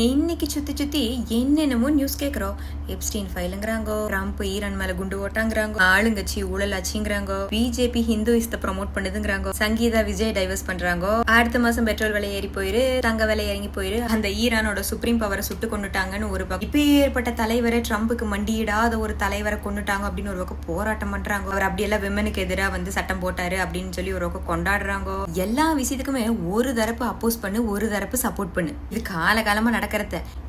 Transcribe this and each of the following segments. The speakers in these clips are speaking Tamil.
இன்னைக்கு சுத்தி சுத்தி என்னென்னமோ நியூஸ் கேக்குறோம். எப்ஸ்டீன் ஃபைலுங்கிறாங்க, ட்ரம்ப் ஈரான் மேல குண்டு ஓட்டாங்கிறாங்க, ஆளுங்கட்சி ஊழல் ஆச்சுங்கிறாங்க, பிஜேபி ஹிந்துயிஸ்த ப்ரமோட் பண்ணுதுங்கிறாங்க, சங்கீதா விஜய் டைவர்ஸ் பண்றாங்க, அடுத்த மாசம் பெட்ரோல் விலை ஏறி போயிரு, தங்க விலை இறங்கி போயிரு, அந்த ஈரானோட சுப்ரீம் பவரை சுட்டு கொண்டுட்டாங்கன்னு ஒரு பக்கம், இப்ப ஏற்பட்ட தலைவரை ட்ரம்புக்கு மண்டியிடாத ஒரு தலைவரை கொண்டுட்டாங்க அப்படின்னு ஒரு பக்கம் போராட்டம் பண்றாங்க. அவர் அப்படியெல்லாம் விமனுக்கு எதிராக வந்து சட்டம் போட்டாரு அப்படின்னு சொல்லி ஒரு பக்கம் கொண்டாடுறாங்க. எல்லா விஷயத்துக்குமே ஒரு தரப்பு அப்போஸ் பண்ணு, ஒரு தரப்பு சப்போர்ட் பண்ணு. இது காலகாலமா நடக்கிறத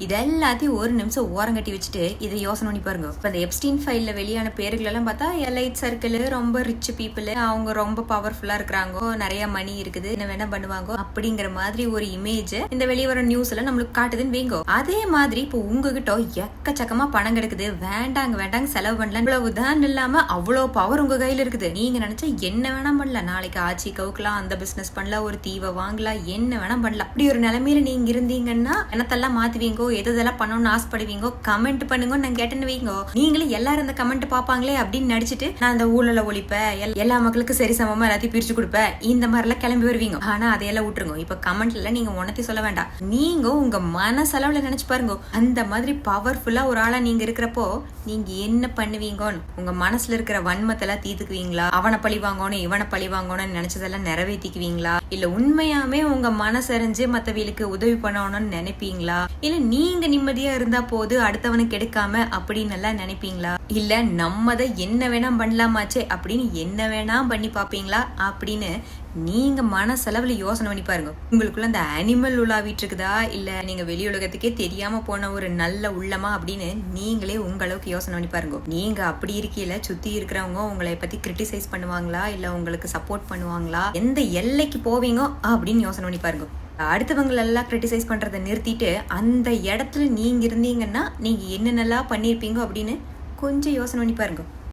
இது எல்லாத்தையும் ஒரு நிமிஷம் ஓரங்கட்டி வச்சுட்டு இதை யோசனை பண்ணி பாருங்க. இப்ப இந்த எப்ஸ்டீன் ஃபைல்ல வெளியான பேர்கள் எல்லாம் பார்த்தா எலைட் சர்க்கிள், ரொம்ப ரிச் பீப்புள், அவங்க ரொம்ப பவர்ஃபுல்லா இருக்கிறாங்க, நிறைய மணி இருக்குது, என்ன வேணா பண்ணுவாங்க அப்படிங்கிற மாதிரி ஒரு இமேஜ் இந்த வெளியே வர நியூஸ்ல நம்மளுக்கு காட்டுதுன்னு வைங்கோ. அதே மாதிரி இப்போ உங்ககிட்ட எக்கச்சக்கமா பணம் கிடைக்குது, வேண்டாங்க செலவு பண்ணல, இவ்வளவுதான் இல்லாம அவ்வளவு பவர் உங்க கையில இருக்குது. நீங்க நினைச்சா என்ன வேணா பண்ணலாம், நாளைக்கு ஆட்சி கவுக்கலாம், அந்த பிசினஸ் பண்ணலாம், ஒரு தீவை வாங்கலாம், என்ன வேணா பண்ணலாம். அப்படி ஒரு நிலைமையில நீங்க இருந்தீங்கன்னா என்னத்தெல்லாம் மாத்துவீங்கோ, எதெல்லாம் பண்ணணும்னு ஆசைப்படுவீங்கோ, கமெண்ட் பண்ணுங்க. நான் கேட்டேன்னு வைங்கோ, நீங்களும் எல்லாரும் இந்த கமெண்ட் பாப்பாங்களே அப்படின்னு நடிச்சிட்டு நான் அந்த ஊழல ஒழிப்பேன், எல்லா மக்களுக்கும் சரி சமமா எல்லாத்தையும் பிரிச்சு கொடுப்பேன், இந்த மாதிரி எல்லாம் கிளம்பி வருவீங்க. ஆனா அதையெல்லாம் விட்டுருங்க. இப்ப கமெண்ட்ல நீங்க உணர்த்தி சொல்ல வேண்டாம், நீங்க உங்க மனசளவுல நினைச்சு பாருங்க. அந்த மாதிரி பவர்ஃபுல்லா ஒரு ஆளா நீங்க இருக்கிறப்போ நீங்க என்ன பண்ணுவீங்கன்னு, உங்க மனசுல இருக்கிற வன்மத்தெல்லாம் தீர்த்துக்குவீங்களா, அவனை பழி வாங்கணும் இவனை பழி வாங்கணும்னு நினைச்சதெல்லாம் நிறைவேற்றிக்குவீங்களா, இல்ல உண்மையாமே உங்க மனசறிஞ்சு மத்தவங்களுக்கு உதவி பண்ணணும்னு நினைப்பீங்களா, இல்ல நீங்க நிம்மதியா இருந்தா போது அடுத்தவனுக்கு எடுக்காம அப்படின்னு எல்லாம் நினைப்பீங்களா, இல்ல நம்மத என்ன வேணா பண்ணலாமாச்சே அப்படின்னு என்ன வேணா பண்ணி பாப்பீங்களா அப்படின்னு நீங்க மனசளவுல யோசனை பண்ணி பாருங்க. உங்களுக்குள்ள அந்த அனிமல் உலாவிட்டு இருக்குதா, இல்ல நீங்க வெளி உலகத்துக்கே தெரியாம போன ஒரு நல்ல உள்ளமா அப்படின்னு நீங்களே உங்க அளவுக்கு யோசனை பண்ணி பாருங்க. நீங்க அப்படி இருக்கீல சுத்தி இருக்கிறவங்க உங்களை பத்தி கிரிட்டிசைஸ் பண்ணுவாங்களா, இல்ல உங்களுக்கு சப்போர்ட் பண்ணுவாங்களா, எந்த எல்லைக்கு போவீங்க அப்படின்னு யோசனை பண்ணி பாருங்க. அடுத்தவங்களெல்லாம் கிரிட்டிசைஸ் பண்றதை நிறுத்திட்டு அந்த இடத்துல நீங்க இருந்தீங்கன்னா நீங்க என்னென்னலாம் பண்ணிருப்பீங்க அப்படின்னு கொஞ்சம் யோசனை பண்ணி பாருங்க.